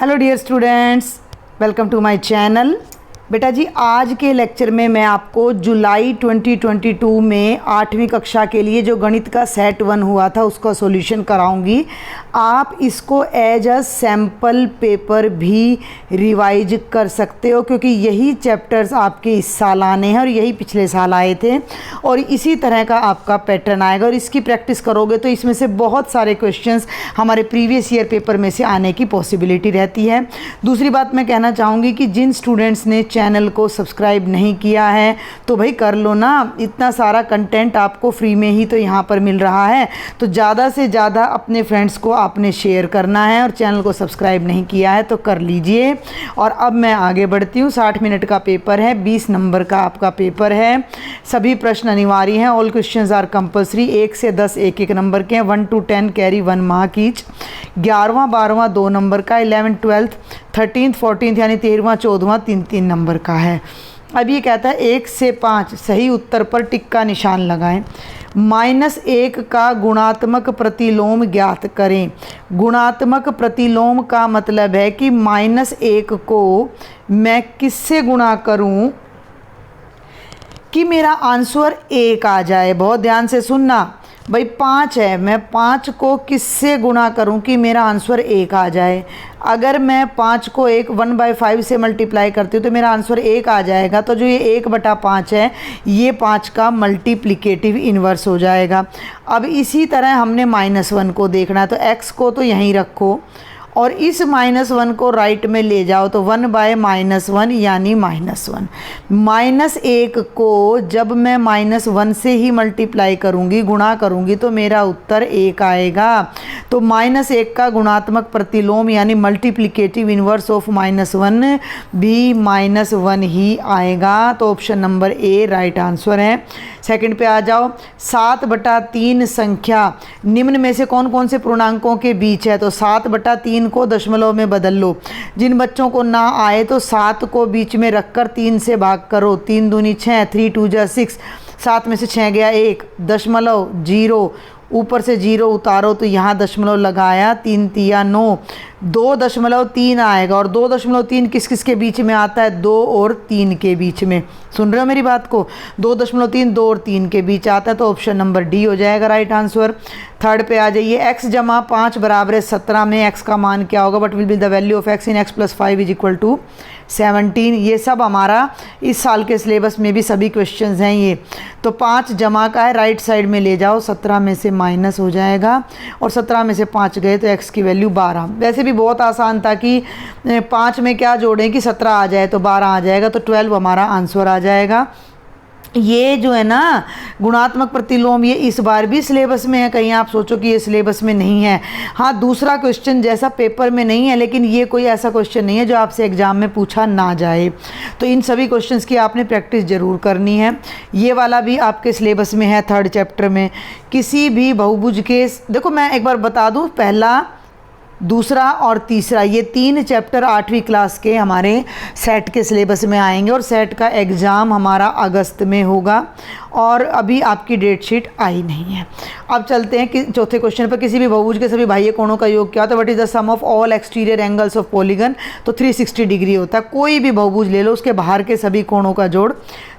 Hello dear students, welcome to my channel. बेटा जी, आज के लेक्चर में मैं आपको जुलाई 2022 में 8वीं कक्षा के लिए जो गणित का सेट 1 हुआ था उसका सॉल्यूशन कराऊंगी। आप इसको एज अ सैम्पल पेपर भी रिवाइज कर सकते हो, क्योंकि यही चैप्टर्स आपके इस साल आने हैं और यही पिछले साल आए थे और इसी तरह का आपका पैटर्न आएगा और इसकी प्रैक्टिस करोगे तो इसमें से बहुत सारे क्वेश्चंस हमारे प्रीवियस ईयर पेपर में से आने की पॉसिबिलिटी रहती है। दूसरी बात मैं कहना चाहूँगी कि जिन स्टूडेंट्स ने चैनल को सब्सक्राइब नहीं किया है तो भाई कर लो ना, इतना सारा कंटेंट आपको फ्री में ही तो यहाँ पर मिल रहा है। तो ज़्यादा से ज़्यादा अपने फ्रेंड्स को आपने शेयर करना है और चैनल को सब्सक्राइब नहीं किया है तो कर लीजिए। और अब मैं आगे बढ़ती हूँ। 60 मिनट का पेपर है, 20 नंबर का आपका पेपर है। सभी प्रश्न अनिवार्य हैं, ऑल क्वेश्चंस आर कंपल्सरी। 1 से 10 एक नंबर के हैं, 1 to 10 कैरी 1 मार्क ईच। 11वां 12वां 2 नंबर का, 11th 12th 13th 14th यानी 13वां 14वां 3 नंबर का है। अब ये कहता है 1 से 5 सही उत्तर पर टिक का निशान लगाएं। -1 का गुणात्मक प्रतिलोम ज्ञात करें। गुणात्मक प्रतिलोम का मतलब है कि -1 को मैं किससे गुणा करूं कि मेरा आंसर 1 आ जाए। बहुत ध्यान से सुनना भाई, 5 है, मैं 5 को किससे गुणा करूं कि मेरा आंसर 1 आ जाए। अगर मैं 5 को 1/5 से मल्टीप्लाई करती हूँ तो मेरा आंसर 1 आ जाएगा। तो जो ये 1/5 है ये 5 का मल्टीप्लिकेटिव इन्वर्स हो जाएगा। अब इसी तरह हमने -1 को देखना है, तो x को तो यहीं रखो और इस -1 को राइट में ले जाओ तो 1/-1 यानी -1। -1 को जब मैं -1 से ही मल्टीप्लाई करूँगी, गुणा करूँगी तो मेरा उत्तर 1 आएगा। तो -1 का गुणात्मक प्रतिलोम यानी मल्टीप्लिकेटिव इन्वर्स ऑफ -1 भी -1 ही आएगा। तो option number A right answer है। सेकंड पे आ जाओ। 7/3 संख्या निम्न में से कौन कौन से पूर्णांकों के बीच है। तो 7/3 को दशमलव में बदल लो। जिन बच्चों को ना आए तो 7 को बीच में रखकर 3 से भाग करो। 3 दूनी 6, 3 2 जा 6, 7 में से 6 गया 1, 0.0, ऊपर से 0 उतारो तो यहाँ दशमलव लगाया, 3 तिया 9, 2.3 आएगा। और 2.3 किस किस के बीच में आता है? 2 और 3 के बीच में। सुन रहे हो मेरी बात को? 2.3 2 और 3 के बीच आता है, तो ऑप्शन नंबर डी हो जाएगा राइट आंसर। थर्ड पे आ जाइए। x = 5 = 17 में x का मान क्या होगा? What will be the value of x in x + 5 = 17। ये सब हमारा इस साल के सिलेबस में भी सभी क्वेश्चंस हैं ये। तो 5 जमा का है, राइट साइड में ले जाओ, 17 में से माइनस हो जाएगा और 17 में से 5 गए तो x की वैल्यू 12। वैसे भी बहुत आसान था कि 5 में क्या जोड़ें कि 17 आ जाए तो 12 आ जाएगा, तो 12 हमारा आंसर आ जाएगा। ये जो है ना गुणात्मक प्रतिलोम, ये इस बार भी सिलेबस में है। कहीं आप सोचो कि ये सिलेबस में नहीं है। हाँ, दूसरा क्वेश्चन जैसा पेपर में नहीं है, लेकिन ये कोई ऐसा क्वेश्चन नहीं है जो आपसे एग्जाम में पूछा ना जाए। तो इन सभी क्वेश्चंस की आपने प्रैक्टिस ज़रूर करनी है। ये वाला भी आपके सिलेबस में है। 3rd चैप्टर में किसी भी बहुभुज के, देखो मैं एक बार बता दूँ, पहला, दूसरा और तीसरा, ये 3 चैप्टर 8वीं क्लास के हमारे सेट के सिलेबस में आएंगे और सेट का एग्ज़ाम हमारा अगस्त में होगा और अभी आपकी डेट शीट आई नहीं है। अब चलते हैं कि चौथे क्वेश्चन पर। किसी भी बहुभुज के सभी बाह्य कोणों का योग क्या होता है? What is the sum of all exterior angles of polygon? तो 360 डिग्री होता है। कोई भी बहुभुज ले लो, उसके बाहर के सभी कोणों का जोड़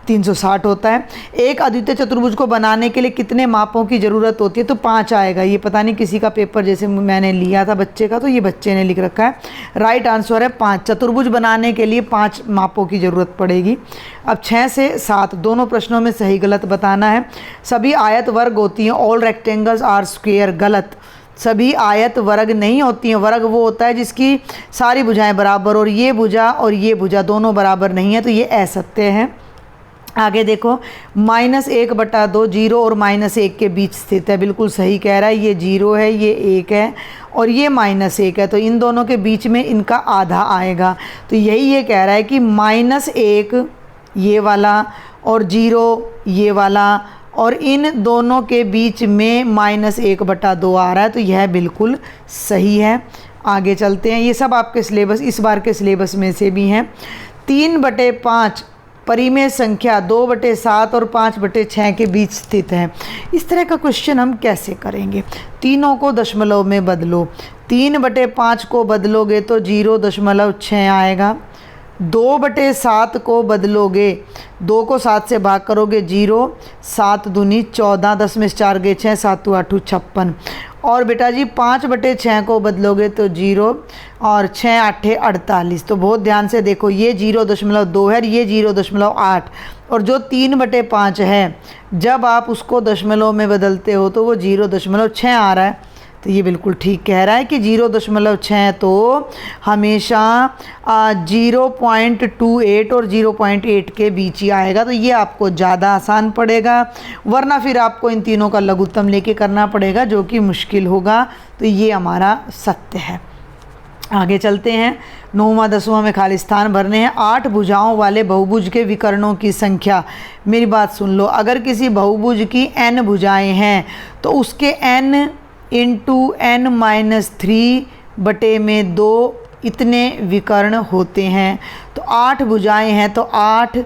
360 होता है। एक अद्वितीय चतुर्भुज को बनाने के लिए कितने मापों की ज़रूरत होती है? तो 5 आएगा। ये पता नहीं किसी का पेपर जैसे मैंने लिया था बच्चे का, तो ये बच्चे ने लिख रखा है। राइट आंसर है 5। चतुर्भुज बनाने के लिए 5 मापों की ज़रूरत पड़ेगी। अब 6 से 7 दोनों प्रश्नों में सही गलत बताना है। सभी आयत वर्ग होती हैं, ऑल रेक्टेंगल्स आर स्क्वेयर। गलत, सभी आयत वर्ग नहीं होती हैं। वर्ग वो होता है जिसकी सारी भुजाएं बराबर, और ये भुजा दोनों बराबर नहीं है, तो ये असत्य है। आगे देखो, -1/2 0 और -1 के बीच स्थित है। बिल्कुल सही कह रहा है, ये 0 है, ये 1 है और ये -1 है, तो इन दोनों के बीच में इनका आधा आएगा। तो यही ये कह रहा है कि -1 ये वाला और 0 ये वाला, और इन दोनों के बीच में -1/2 आ रहा है, तो यह बिल्कुल सही है। आगे चलते हैं। ये सब आपके सिलेबस, इस बार के सिलेबस में से भी हैं। 3/5 परिमेय संख्या 2/7 और 5/6 के बीच स्थित है। इस तरह का क्वेश्चन हम कैसे करेंगे? तीनों को दशमलव में बदलो। 3/5 को बदलोगे तो 0.6 आएगा। 2/7 को बदलोगे, 2 को 7 से भाग करोगे 0, 7 दूनी 14, 10 में 4 गए 6, 7 8 56। और बेटा जी 5/6 को बदलोगे तो 0 और 6 8 48। तो बहुत ध्यान से देखो, ये 0.2 है, ये 0.8, और जो 3/5 है जब आप उसको दशमलव में बदलते हो तो वो 0.6 आ रहा है। तो ये बिल्कुल ठीक कह रहा है कि 0.6 तो हमेशा 0.28 और 0.8 के बीच ही आएगा। तो ये आपको ज़्यादा आसान पड़ेगा, वरना फिर आपको इन तीनों का लघुत्तम लेके करना पड़ेगा, जो कि मुश्किल होगा। तो ये हमारा सत्य है। आगे चलते हैं। 9वां 10वां में खाली स्थान भरने हैं। 8 भुजाओं वाले बहुभुज के विकर्णों की संख्या। मेरी बात सुन लो, अगर किसी बहुभुज की n भुजाएं हैं तो उसके n इंटू n-3/2 इतने विकर्ण होते हैं। तो 8 भुजाएं हैं तो 8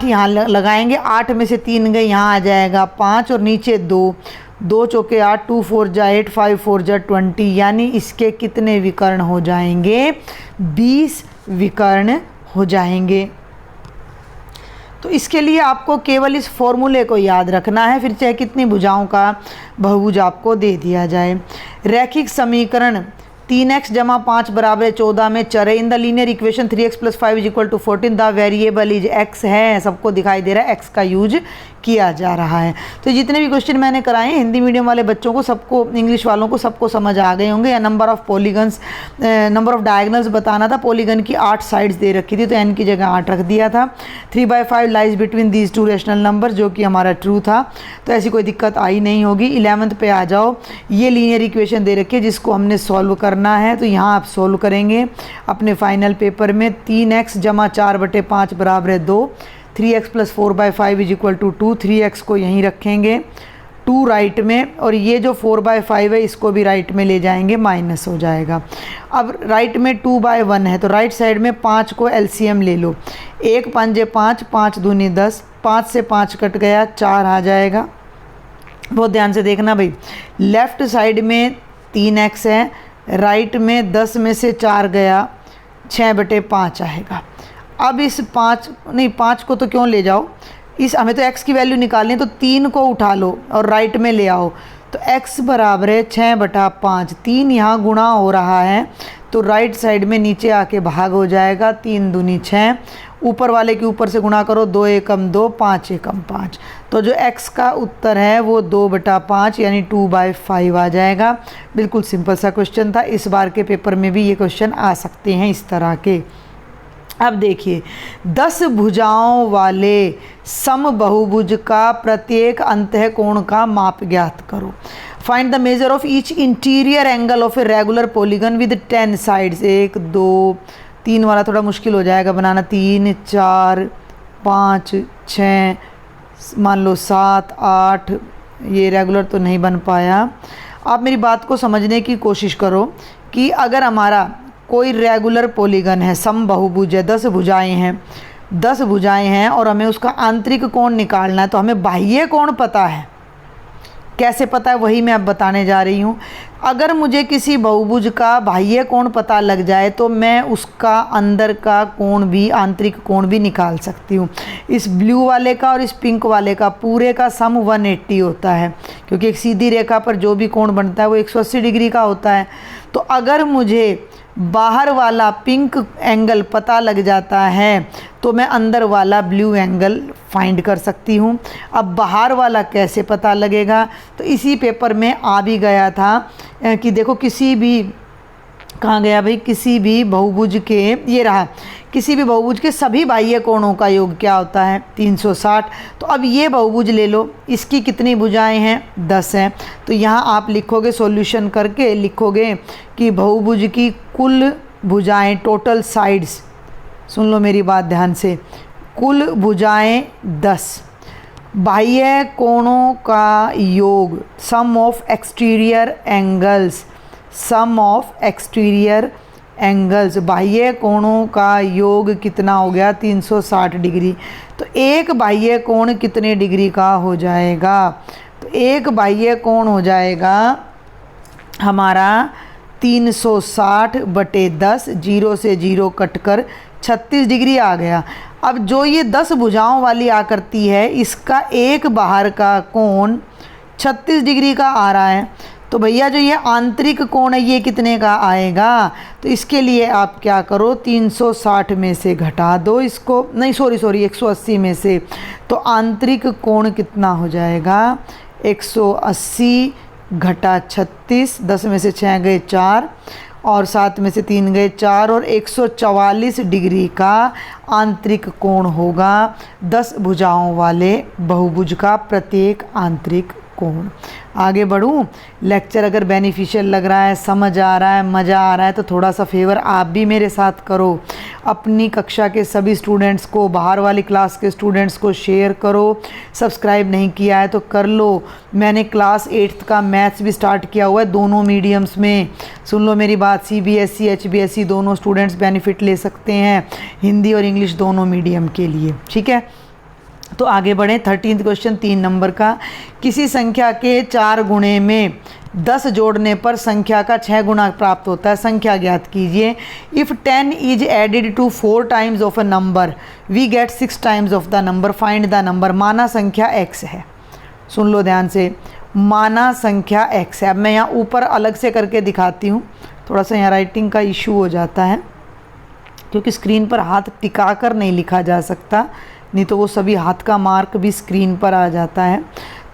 यहाँ लगाएंगे, 8 में से 3 गए, यहाँ आ जाएगा 5 और नीचे 2, 2 चौके 8, 2 4 जा 8, 5 4 जा 20, यानी इसके कितने विकर्ण हो जाएंगे? 20 विकर्ण हो जाएंगे। तो इसके लिए आपको केवल इस फॉर्मूले को याद रखना है, फिर चाहे कितनी भुजाओं का बहुभुज आपको दे दिया जाए। रैखिक समीकरण 3x = 5 = 14 में चर है। In the linear equation 3x + 5 = 14 the variable is x है। सबको दिखाई दे रहा है, x का यूज किया जा रहा है। तो जितने भी क्वेश्चन मैंने कराए हैं हिंदी मीडियम वाले बच्चों को, सबको, इंग्लिश वालों को सबको समझ आ गए होंगे। या number of polygons, number of diagonals बताना था। पॉलीगन की 8 साइड्स दे रखी थी तो n की जगह 8 रख दिया था। 3/5 lies between these 2 rational number, जो कि हमारा ट्रू था। तो ऐसी कोई दिक्कत आई नहीं होगी। 11th पे आ जाओ। ये लीनियर इक्वेशन दे रखी है जिसको हमने सॉल्व करना है, तो यहाँ आप सॉल्व करेंगे अपने फाइनल पेपर में। 3x = 4/5 = 2, 3x + 4/5 = 2, 3x को यहीं रखेंगे, 2 राइट में, और ये जो 4/5 है इसको भी राइट में ले जाएंगे, माइनस हो जाएगा। अब राइट में 2/1 है तो राइट साइड में 5 को एलसीएम ले लो। 1 5 5, 5 दूनी 10, 5 से 5 कट गया, 4 आ जाएगा। बहुत ध्यान से देखना भाई, लेफ़्ट साइड में 3x है, राइट में 10 में से 4 गया, 6/5 आएगा। अब इस 5 को तो क्यों ले जाओ, इस हमें तो x की वैल्यू निकालनी है, तो 3 को उठा लो और राइट में ले आओ। तो x बराबर है 6/5। 3 यहाँ गुणा हो रहा है तो राइट साइड में नीचे आके भाग हो जाएगा। 3 दूनी 6, ऊपर वाले के ऊपर से गुणा करो, 2 एकम 2, 5 एकम 5। तो जो x का उत्तर है वो 2/5 यानी 2/5 आ जाएगा। बिल्कुल सिंपल सा क्वेश्चन था। इस बार के पेपर में भी ये क्वेश्चन आ सकते हैं इस तरह के। अब देखिए, 10 भुजाओं वाले समबहुभुज का प्रत्येक अंतःकोण का माप ज्ञात करो। Find the measure of each interior angle of a regular polygon with 10 sides. 1 2 3 वाला थोड़ा मुश्किल हो जाएगा बनाना। 3 4 5 6, मान लो 7 8, ये रेगुलर तो नहीं बन पाया। आप मेरी बात को समझने की कोशिश करो कि अगर हमारा कोई रेगुलर पॉलीगन है, समबहुभुज है, 10 भुजाएं हैं, 10 भुजाएं हैं और हमें उसका आंतरिक कोण निकालना है, तो हमें बाह्य कोण पता है। कैसे पता है वही मैं अब बताने जा रही हूँ। अगर मुझे किसी बहुभुज का बाह्य कोण पता लग जाए तो मैं उसका अंदर का कोण भी, आंतरिक कोण भी निकाल सकती हूँ। इस ब्लू वाले का और इस पिंक वाले का पूरे का सम 180 होता है, क्योंकि एक सीधी रेखा पर जो भी कोण बनता है वो 180 डिग्री का होता है। तो अगर मुझे बाहर वाला पिंक एंगल पता लग जाता है तो मैं अंदर वाला ब्लू एंगल फाइंड कर सकती हूँ। अब बाहर वाला कैसे पता लगेगा, तो इसी पेपर में आ भी गया था कि देखो किसी भी, कहाँ गया भाई, किसी भी बहुभुज के, ये रहा, किसी भी बहुभुज के सभी बाह्य कोणों का योग क्या होता है, 360। तो अब ये बहुभुज ले लो, इसकी कितनी भुजाएं हैं, 10 हैं। तो यहाँ आप लिखोगे, सॉल्यूशन करके लिखोगे कि बहुभुज की कुल भुजाएं, टोटल साइड्स, सुन लो मेरी बात ध्यान से, कुल भुजाएं 10, बाह्य कोणों का योग, sum of exterior angles, sum of exterior angles, बाह्य कोणों का योग कितना हो गया 360 डिग्री। तो एक बाह्य कोण कितने डिग्री का हो जाएगा? तो एक बाह्य कोण हो जाएगा हमारा 360/10, 0 से 0 कटकर 36 डिग्री आ गया। अब जो ये 10 भुजाओं वाली आकृति है इसका एक बाहर का कोण 36 डिग्री का आ रहा है। तो भैया जो ये आंतरिक कोण है ये कितने का आएगा? तो इसके लिए आप क्या करो, 360 में से घटा दो इसको, नहीं सॉरी 180 में से। तो आंतरिक कोण कितना हो जाएगा? 180 घटा 36, 10 में से 6 गए 4 और 7 में से 3 गए 4 और 144 डिग्री का आंतरिक कोण होगा 10 भुजाओं वाले बहुभुज का प्रत्येक आंतरिक कोण। आगे बढ़ूं? लेक्चर अगर बेनिफिशियल लग रहा है, समझ आ रहा है, मज़ा आ रहा है तो थोड़ा सा फेवर आप भी मेरे साथ करो। अपनी कक्षा के सभी स्टूडेंट्स को, बाहर वाली क्लास के स्टूडेंट्स को शेयर करो। सब्सक्राइब नहीं किया है तो कर लो। मैंने क्लास 8th का मैथ्स भी स्टार्ट किया हुआ है दोनों मीडियम्स में। सुन लो मेरी बात, CBSE HBSE दोनों स्टूडेंट्स बेनिफिट ले सकते हैं, हिंदी और इंग्लिश दोनों मीडियम के लिए, ठीक है। तो आगे बढ़ें। 13th क्वेश्चन 3 नंबर का, किसी संख्या के 4 गुणे में 10 जोड़ने पर संख्या का 6 गुना प्राप्त होता है, संख्या ज्ञात कीजिए। If 10 is added to 4 times of a number we get 6 times of the number, find the number. माना संख्या x है, सुन लो ध्यान से, माना संख्या x है। अब मैं यहाँ ऊपर अलग से करके दिखाती हूँ, थोड़ा सा यहाँ राइटिंग का इशू हो जाता है क्योंकि स्क्रीन पर हाथ टिका कर नहीं लिखा जा सकता, नहीं तो वो सभी हाथ का मार्क भी स्क्रीन पर आ जाता है।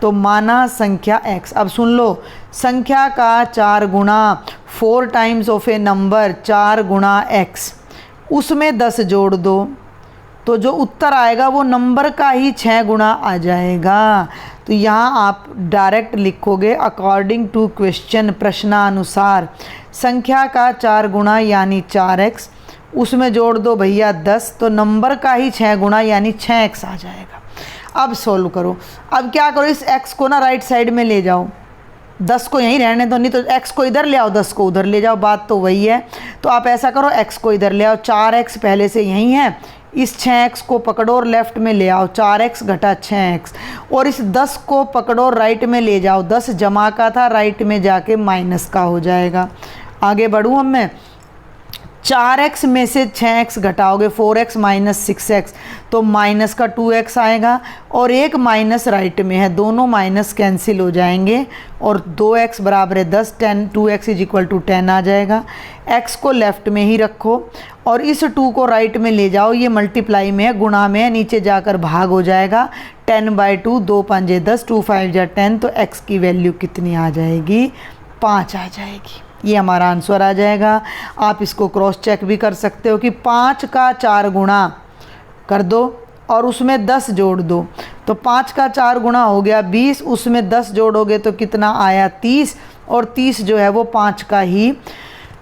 तो माना संख्या x। अब सुन लो, संख्या का 4 गुना 4 times of A number 4 Guna x, उसमें 10 जोड़ दो तो जो उत्तर आएगा वो नंबर का ही 6 गुना आ जाएगा। तो यहाँ आप डायरेक्ट लिखोगे अकॉर्डिंग टू क्वेश्चन, प्रश्नानुसार संख्या का 4 गुना यानी 4x, उसमें जोड़ दो भैया 10 तो नंबर का ही 6 गुना यानी 6x आ जाएगा। अब सोल्व करो। अब क्या करो, इस x को ना राइट साइड में ले जाओ, 10 को यहीं रहने दो, नहीं तो x को इधर ले आओ 10 को उधर ले जाओ, बात तो वही है। तो आप ऐसा करो, x को इधर ले आओ, 4x पहले से यहीं है, इस 6x को पकड़ो और लेफ्ट में ले आओ, 4x घटा 6x, और इस 10 को पकड़ो राइट में ले जाओ, 10 जमा का था राइट में जाके माइनस का हो जाएगा। आगे बढ़ूँ अब मैं, 4x में से 6x घटाओगे 4x माइनस 6x तो माइनस का 2x आएगा, और एक माइनस राइट में है, दोनों माइनस कैंसिल हो जाएंगे और 2x बराबर है 10, 10 2x इज इक्वल टू 10 आ जाएगा। x को लेफ्ट में ही रखो और इस 2 को राइट में ले जाओ, ये मल्टीप्लाई में है, गुणा में है, नीचे जाकर भाग हो जाएगा, 10/2, 2 5 10, 2 5 10, तो x की वैल्यू कितनी आ जाएगी? 5 आ जाएगी। ये हमारा आंसर आ जाएगा। आप इसको क्रॉस चेक भी कर सकते हो कि 5 का 4 गुना कर दो और उसमें 10 जोड़ दो, तो 5 का 4 गुना हो गया 20, उसमें 10 जोड़ोगे तो कितना आया 30, और 30 जो है वो 5 का ही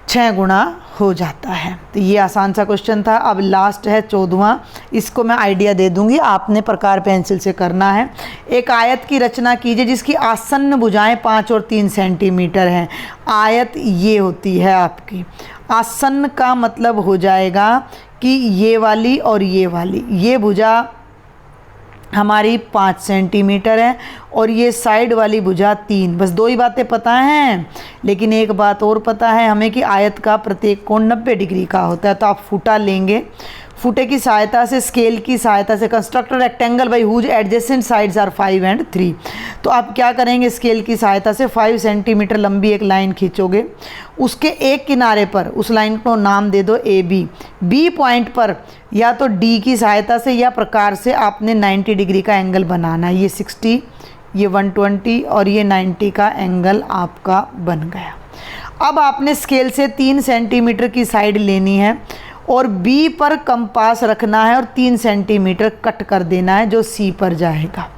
6 गुना हो जाता है। तो ये आसान सा क्वेश्चन था। अब लास्ट है 14वां, इसको मैं आइडिया दे दूंगी, आपने प्रकार पेंसिल से करना है। एक आयत की रचना कीजिए जिसकी आसन्न भुजाएं 5 और 3 सेंटीमीटर हैं। आयत ये होती है आपकी, आसन्न का मतलब हो जाएगा कि ये वाली और ये वाली, ये भुजा हमारी 5 सेंटीमीटर है और ये साइड वाली भुजा 3, बस 2 ही बातें पता हैं। लेकिन एक बात और पता है हमें कि आयत का प्रत्येक कोण 90 डिग्री का होता है। तो आप फुटा लेंगे, फुटे की सहायता से, स्केल की सहायता से construct rectangle by whose adjacent sides are 5 and 3। तो आप क्या करेंगे, स्केल की सहायता से 5 सेंटीमीटर लंबी एक लाइन खींचोगे, उसके एक किनारे पर उस लाइन को नाम दे दो AB। B पॉइंट पर या तो D की सहायता से या प्रकार से आपने 90 डिग्री का एंगल बनाना है। ये 60, ये 120 और ये 90 का एंगल आपका बन गया। अब आपने स्केल से 3 सेंटीमीटर की साइड लेनी है और B पर कंपास रखना है और 3 सेंटीमीटर कट कर देना है जो C पर जाएगा।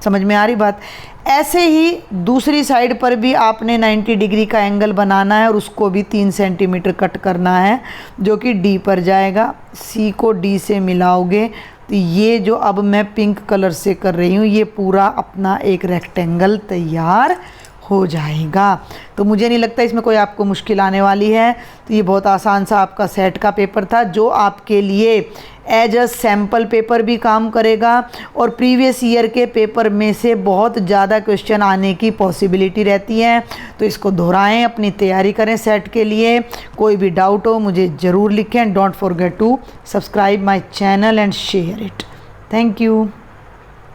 समझ में आ रही बात? ऐसे ही दूसरी साइड पर भी आपने 90 डिग्री का एंगल बनाना है और उसको भी 3 सेंटीमीटर कट करना है जो कि D पर जाएगा। C को D से मिलाओगे तो ये जो अब मैं पिंक कलर से कर रही हूँ, ये पूरा अपना एक रेक्टेंगल तैयार हो जाएगा। तो मुझे नहीं लगता इसमें कोई आपको मुश्किल आने वाली है। तो ये बहुत आसान सा आपका सेट का पेपर था, जो आपके लिए एज अ सैम्पल पेपर भी काम करेगा और प्रीवियस ईयर के पेपर में से बहुत ज़्यादा क्वेश्चन आने की पॉसिबिलिटी रहती है। तो इसको दोहराएं, अपनी तैयारी करें सेट के लिए। कोई भी डाउट हो मुझे ज़रूर लिखें। Don't forget to subscribe my channel and share it. Thank you.